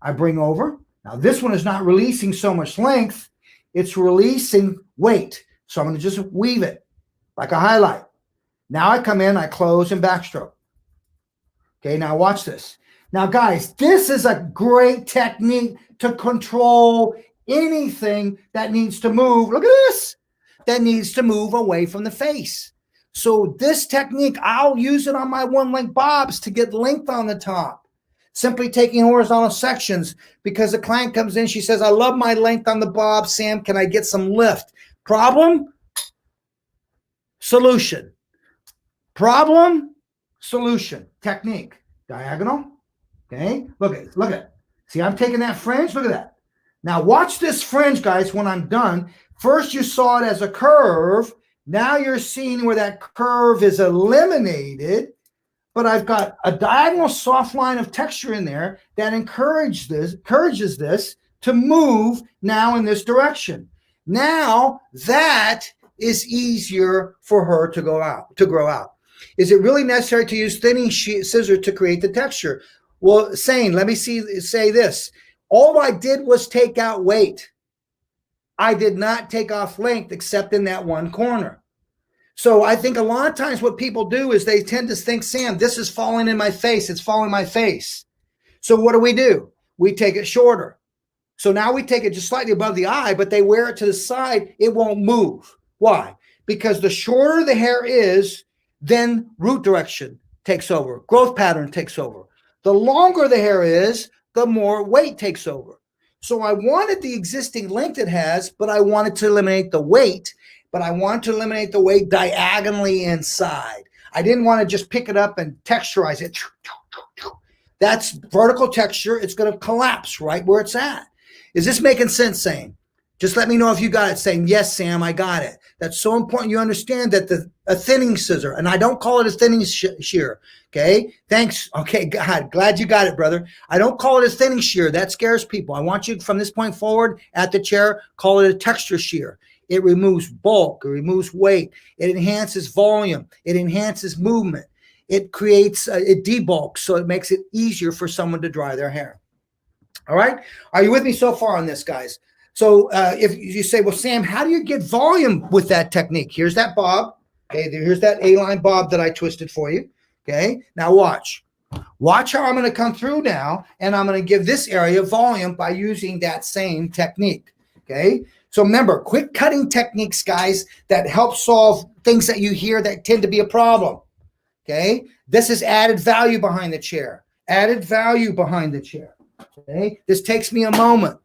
I bring over. Now this one is not releasing so much length. It's releasing weight. So I'm going to just weave it like a highlight. Now I come in, I close and backstroke. Okay, now watch this. Now, guys, this is a great technique to control anything that needs to move. Look at this. that needs to move away from the face. So this technique, I'll use it on my one length bobs to get length on the top. Simply taking horizontal sections, because the client comes in, she says, I love my length on the bob, Sam, can I get some lift? Problem, solution. Problem, solution. Technique, diagonal. Okay, look at it. See, I'm taking that fringe, look at that. Now watch this fringe, guys, when I'm done. First you saw it as a curve. Now you're seeing where that curve is eliminated, but I've got a diagonal soft line of texture in there that encourages this to move now in this direction. Now that is easier for her to grow out. Is it really necessary to use thinning scissors to create the texture? Well, let me say this. All I did was take out weight. I did not take off length except in that one corner. So I think a lot of times what people do is they tend to think, Sam, this is falling in my face. It's falling in my face. So what do? We take it shorter. So now we take it just slightly above the eye, but they wear it to the side. It won't move. Why? Because the shorter the hair is, then root direction takes over. Growth pattern takes over. The longer the hair is, the more weight takes over. So I wanted the existing length it has, but I wanted to eliminate the weight, diagonally inside. I didn't want to just pick it up and texturize it. That's vertical texture. It's going to collapse right where it's at. Is this making sense, Sam? Just let me know if you got it, saying, yes, Sam, I got it. That's so important. You understand that a thinning scissor, and I don't call it a thinning shear. Okay. Thanks. Okay. God, glad you got it, brother. I don't call it a thinning shear. That scares people. I want you from this point forward at the chair, call it a texture shear. It removes bulk. It removes weight. It enhances volume. It enhances movement. It creates, it debulks, so it makes it easier for someone to dry their hair. All right. Are you with me so far on this, guys? So if you say, well, Sam, how do you get volume with that technique? Here's that bob. Okay, here's that A-line bob that I twisted for you. Okay, now watch. Watch how I'm going to come through now, and I'm going to give this area volume by using that same technique. Okay, so remember, quick cutting techniques, guys, that help solve things that you hear that tend to be a problem. Okay, this is added value behind the chair. Added value behind the chair. Okay, this takes me a moment.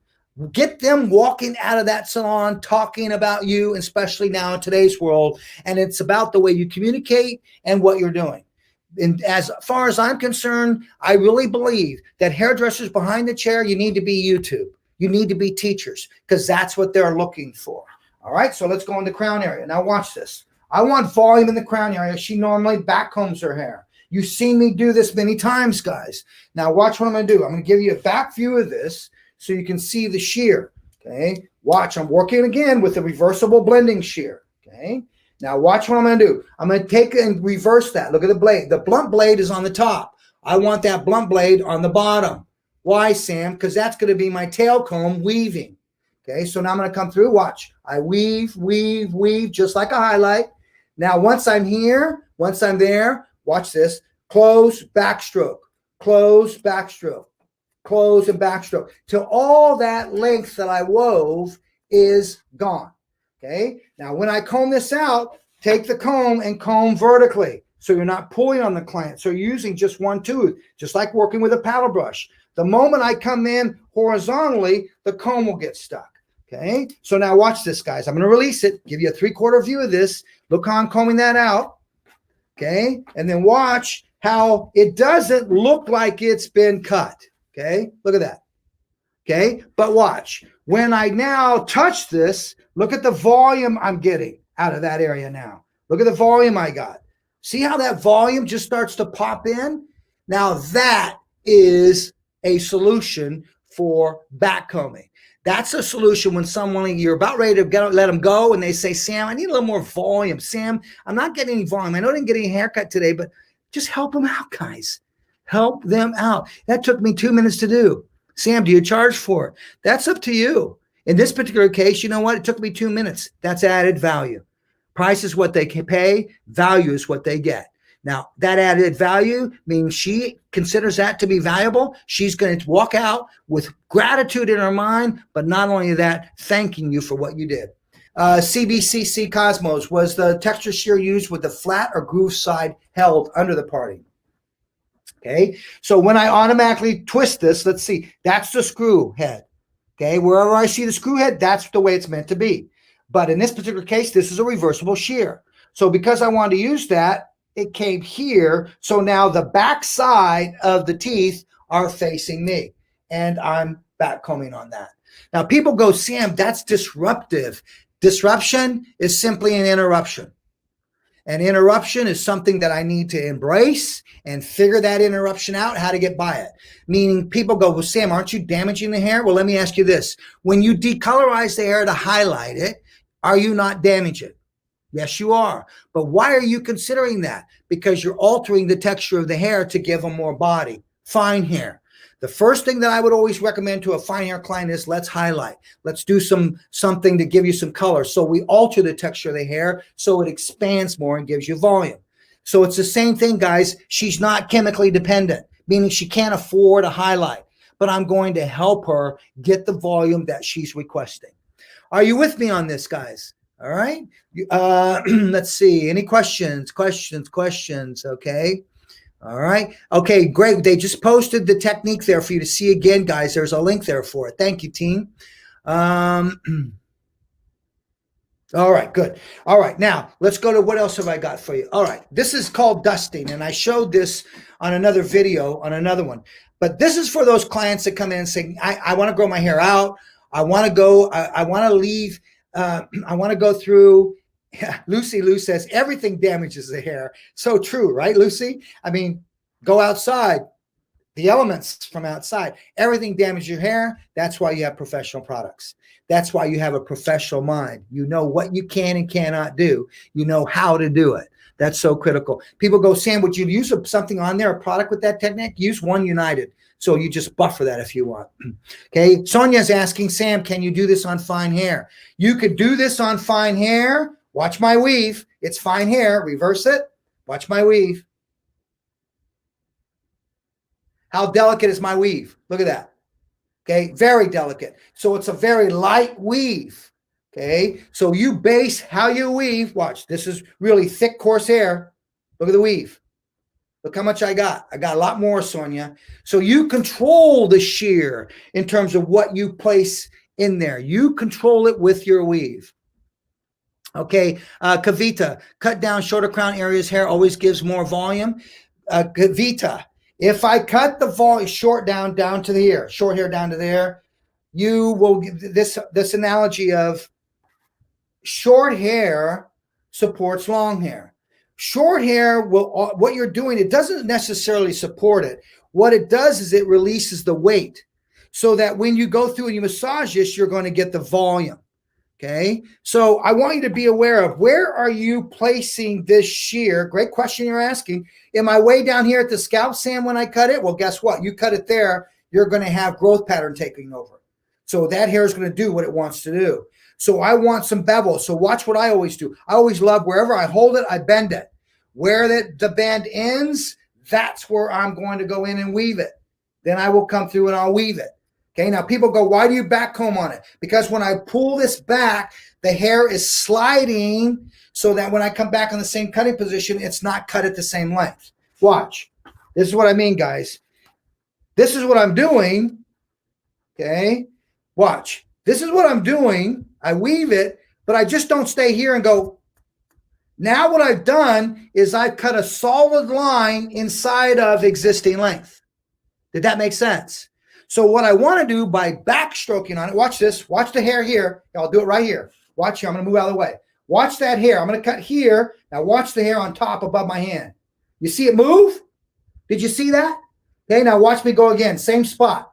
Get them walking out of that salon talking about you, especially now in today's world. And it's about the way you communicate and what you're doing. And as far as I'm concerned, I really believe that hairdressers behind the chair, you need to be YouTube. You need to be teachers, because that's what they're looking for. All right, so let's go in the crown area. Now watch this. I want volume in the crown area. She normally backcombs her hair. You've seen me do this many times, guys. Now watch what I'm going to do. I'm going to give you a back view of this, so you can see the shear. Okay, watch. I'm working again with the reversible blending shear. Okay, now watch what I'm going to do. I'm going to take and reverse that. Look at the blade. The blunt blade is on the top. I want that blunt blade on the bottom. Why, Sam? Because that's going to be my tail comb weaving. Okay, so now I'm going to come through. Watch. I weave, weave, weave, just like a highlight. Now, once I'm here, once I'm there, watch this. Close, backstroke. Close, backstroke. Close and backstroke till all that length that I wove is gone. Okay. Now, when I comb this out, take the comb and comb vertically. So you're not pulling on the client. So you're using just one tooth, just like working with a paddle brush. The moment I come in horizontally, the comb will get stuck. Okay. So now watch this, guys. I'm going to release it, give you a 3/4 view of this. Look how I'm combing that out. Okay. And then watch how it doesn't look like it's been cut. Okay, look at that. Okay, but watch. When I now touch this, look at the volume I'm getting out of that area now. Look at the volume I got. See how that volume just starts to pop in? Now that is a solution for backcombing. That's a solution when someone, you're about ready to let them go and they say, Sam, I need a little more volume. Sam, I'm not getting any volume. I know I didn't get any haircut today, but just help them out, guys. Help them out. That took me 2 minutes to do. Sam, do you charge for it? That's up to you. In this particular case, you know what? It took me 2 minutes. That's added value. Price is what they can pay. Value is what they get. Now, that added value means she considers that to be valuable. She's going to walk out with gratitude in her mind, but not only that, thanking you for what you did. CBCC Cosmos, was the texture shear used with the flat or groove side held under the parting? Okay, so when I automatically twist this, let's see, that's the screw head. Okay, wherever I see the screw head, that's the way it's meant to be. But in this particular case, this is a reversible shear. So because I wanted to use that, it came here. So now the back side of the teeth are facing me, and I'm back combing on that. Now people go, Sam, that's disruptive. Disruption is simply an interruption. An interruption is something that I need to embrace and figure that interruption out, how to get by it. Meaning people go, well, Sam, aren't you damaging the hair? Well, let me ask you this. When you decolorize the hair to highlight it, are you not damaging it? Yes, you are. But why are you considering that? Because you're altering the texture of the hair to give them more body. Fine hair. The first thing that I would always recommend to a fine hair client is let's highlight. Let's do something to give you some color. So we alter the texture of the hair so it expands more and gives you volume. So it's the same thing, guys. She's not chemically dependent, meaning she can't afford a highlight, but I'm going to help her get the volume that she's requesting. Are you with me on this, guys? All right. Let's see. Any questions? Okay. All right. Okay, great. They just posted the technique there for you to see again, guys. There's a link there for it. Thank you, team. All right, good. All right, now let's go to what else have I got for you. All right, this is called dusting, and I showed this on another video on another one. But this is for those clients that come in and say, I want to grow my hair out. I want to go. I want to leave. I want to go through. Yeah, Lucy Lou says everything damages the hair. So true, right, Lucy? I mean, go outside. The elements from outside, everything damages your hair. That's why you have professional products. That's why you have a professional mind. You know what you can and cannot do. You know how to do it. That's so critical. People go, Sam, would you use something on there, a product with that technique? Use One United. So you just buffer that if you want. Okay. Sonia's asking, Sam, can you do this on fine hair? You could do this on fine hair. Watch my weave. It's fine hair. Reverse it. Watch my weave. How delicate is my weave? Look at that. Okay, very delicate. So it's a very light weave. Okay, so you base how you weave. Watch, this is really thick, coarse hair. Look at the weave. Look how much I got. I got a lot more, Sonia. So you control the shear in terms of what you place in there. You control it with your weave. Okay, Kavita, cut down shorter crown areas hair always gives more volume. Kavita, if I cut the volume short down to the ear, short hair down to there, you will get this analogy of short hair supports long hair. Short hair will, what you're doing, it doesn't necessarily support it. What it does is it releases the weight so that when you go through and you massage this, you're going to get the volume. Okay, so I want you to be aware of where are you placing this shear? Great question you're asking. Am I way down here at the scalp, Sam, when I cut it? Well, guess what? You cut it there, you're going to have growth pattern taking over. So that hair is going to do what it wants to do. So I want some bevel. So watch what I always do. I always love wherever I hold it, I bend it. Where the bend ends, that's where I'm going to go in and weave it. Then I will come through and I'll weave it. Okay, now people go, why do you back comb on it? Because when I pull this back, the hair is sliding so that when I come back in the same cutting position, it's not cut at the same length. Watch. This is what I mean, guys. This is what I'm doing. Okay, watch. This is what I'm doing. I weave it, but I just don't stay here and go. Now what I've done is I've cut a solid line inside of existing length. Did that make sense? So what I want to do by backstroking on it, watch this, watch the hair here. I'll do it right here. Watch here, I'm going to move out of the way. Watch that hair. I'm going to cut here. Now watch the hair on top above my hand. You see it move? Did you see that? Okay, now watch me go again. Same spot,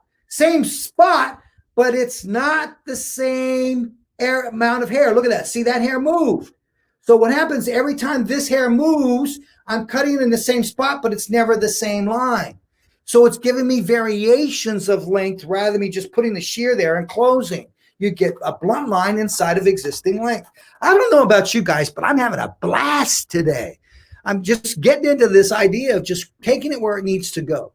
but it's not the same amount of hair. Look at that. See that hair move? So what happens every time this hair moves, I'm cutting in the same spot, but it's never the same line. So it's giving me variations of length rather than me just putting the shear there and closing. You get a blunt line inside of existing length. I don't know about you guys, but I'm having a blast today. I'm just getting into this idea of just taking it where it needs to go.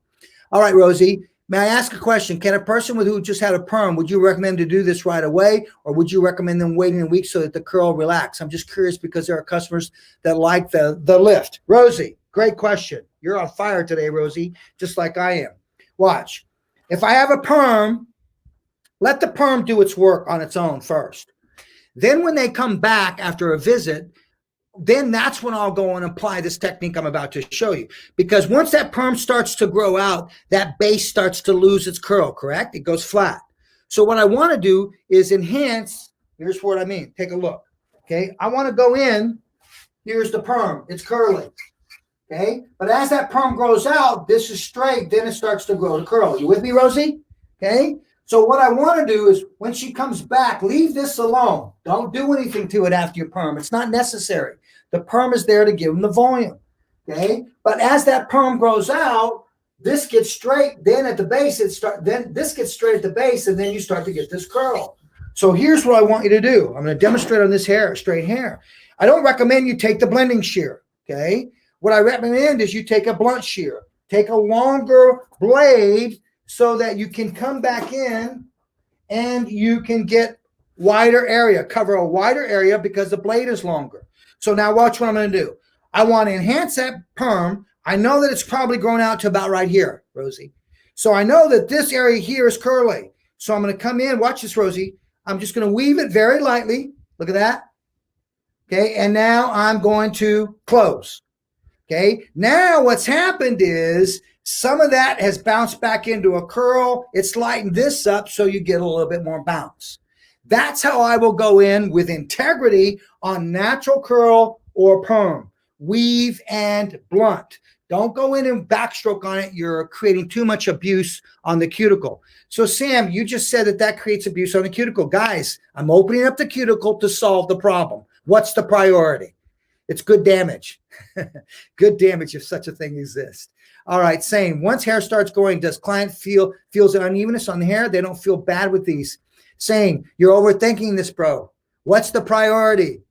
All right, Rosie. May I ask a question? Can a person who just had a perm, would you recommend to do this right away, or would you recommend them waiting a week so that the curl relax? I'm just curious because there are customers that like the lift. Rosie, great question. You're on fire today, Rosie, just like I am. Watch. If I have a perm, let the perm do its work on its own first. Then when they come back after a visit, then that's when I'll go and apply this technique I'm about to show you. Because once that perm starts to grow out, that base starts to lose its curl, correct? It goes flat. So what I want to do is enhance. Here's what I mean. Take a look. Okay. I want to go in. Here's the perm. It's curly. Okay. But as that perm grows out, this is straight. Then it starts to grow to curl. You with me, Rosie? Okay. So what I want to do is when she comes back, leave this alone. Don't do anything to it after your perm. It's not necessary. The perm is there to give them the volume, okay? But as that perm grows out, this gets straight. Then at the base, then this gets straight at the base, and then you start to get this curl. So here's what I want you to do. I'm going to demonstrate on this hair, straight hair. I don't recommend you take the blending shear, okay? What I recommend is you take a blunt shear. Take a longer blade so that you can come back in and you can get wider area, cover a wider area because the blade is longer. So now watch what I'm going to do. I want to enhance that perm. I know that it's probably grown out to about right here, Rosie. So I know that this area here is curly. So I'm going to come in. Watch this, Rosie. I'm just going to weave it very lightly. Look at that. Okay. And now I'm going to close. Okay. Now what's happened is some of that has bounced back into a curl. It's lightened this up so you get a little bit more bounce. That's how I will go in with integrity on natural curl or perm. Weave and blunt. Don't go in and backstroke on it. You're creating too much abuse on the cuticle. So Sam, you just said that creates abuse on the cuticle. Guys, I'm opening up the cuticle to solve the problem. What's the priority? It's good damage. Good damage if such a thing exists. All right, same. Once hair starts growing, does client feels an unevenness on the hair? They don't feel bad with these. Saying, you're overthinking this, bro. What's the priority?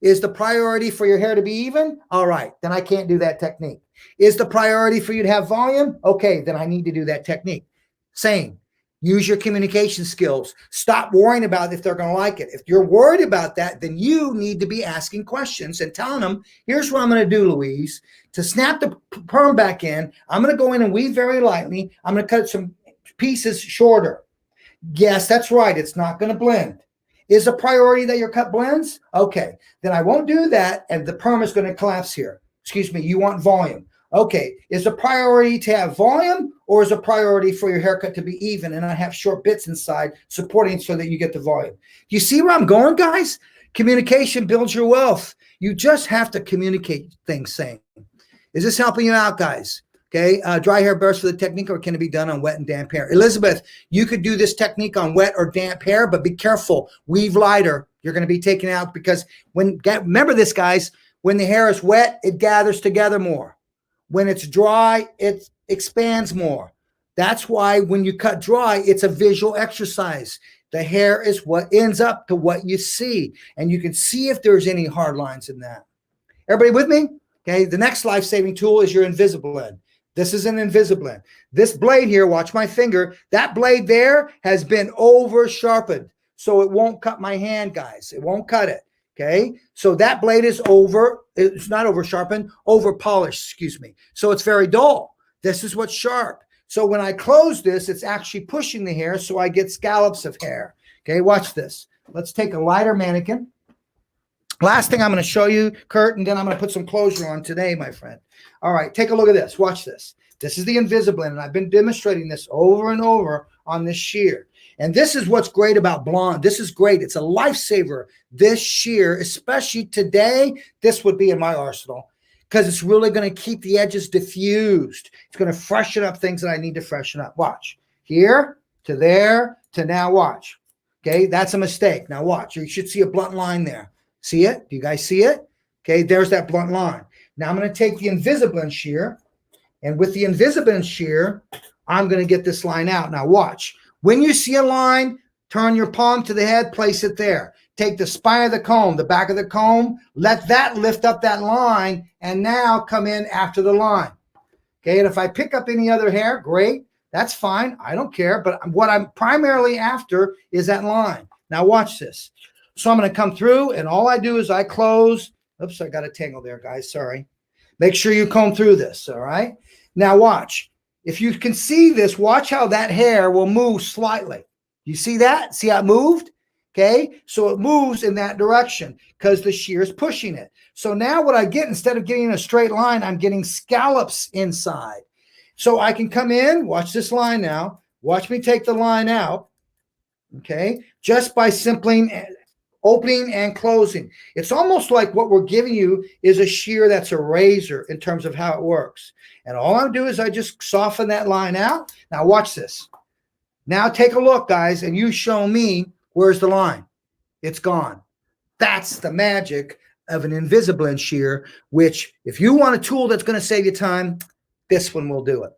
Is the priority for your hair to be even? All right, then I can't do that technique. Is the priority for you to have volume? Okay, then I need to do that technique. Same. Use your communication skills. Stop worrying about if they're going to like it. If you're worried about that, then you need to be asking questions and telling them, here's what I'm going to do, Louise. To snap the perm back in, I'm going to go in and weave very lightly. I'm going to cut some pieces shorter. Yes, that's right. It's not going to blend. Is a priority that your cut blends? Okay, then I won't do that, and the perm is going to collapse here. Excuse me, you want volume. Okay, is a priority to have volume, or is a priority for your haircut to be even and not have short bits inside supporting so that you get the volume? You see where I'm going, guys? Communication builds your wealth. You just have to communicate things same. Is this helping you out, guys? Okay, dry hair burst for the technique, or can it be done on wet and damp hair? Elizabeth, you could do this technique on wet or damp hair, but be careful. Weave lighter. You're going to be taken out because remember this, guys, when the hair is wet, it gathers together more. When it's dry, it expands more. That's why when you cut dry, it's a visual exercise. The hair is what ends up to what you see, and you can see if there's any hard lines in that. Everybody with me? Okay, the next life-saving tool is your Invisablend. This is an Invisablend. This blade here, watch my finger, that blade there has been over sharpened. So it won't cut my hand, guys. It won't cut it. Okay. So that blade is it's not over sharpened, over polished, excuse me. So it's very dull. This is what's sharp. So when I close this, it's actually pushing the hair. So I get scallops of hair. Okay. Watch this. Let's take a lighter mannequin. Last thing I'm going to show you, Kurt, and then I'm going to put some closure on today, my friend. All right, take a look at this. Watch this. This is the Invisablend, and I've been demonstrating this over and over on this shear. And this is what's great about blonde. This is great. It's a lifesaver. This shear, especially today, this would be in my arsenal because it's really going to keep the edges diffused. It's going to freshen up things that I need to freshen up. Watch. Here to there to now watch. Okay, that's a mistake. Now watch. You should see a blunt line there. See it? Do you guys see it? Okay, there's that blunt line. Now I'm going to take the Invisablend shear, and with the Invisablend shear, I'm going to get this line out. Now watch. When you see a line, turn your palm to the head, place it there. Take the spine of the comb, the back of the comb, let that lift up that line, and now come in after the line. Okay, and if I pick up any other hair, great. That's fine. I don't care. But what I'm primarily after is that line. Now watch this. So I'm going to come through, and all I do is I close. Oops, I got a tangle there, guys. Sorry. Make sure you comb through this, all right? Now watch. If you can see this, watch how that hair will move slightly. You see that? See how it moved? Okay, so it moves in that direction because the shear is pushing it. So now what I get, instead of getting a straight line, I'm getting scallops inside. So I can come in, watch this line now. Watch me take the line out, okay, just by simply opening and closing. It's almost like what we're giving you is a shear that's a razor in terms of how it works. And all I do is I just soften that line out. Now watch this. Now take a look, guys, and you show me where's the line. It's gone. That's the magic of an Invisablend shear, which if you want a tool that's going to save you time, this one will do it.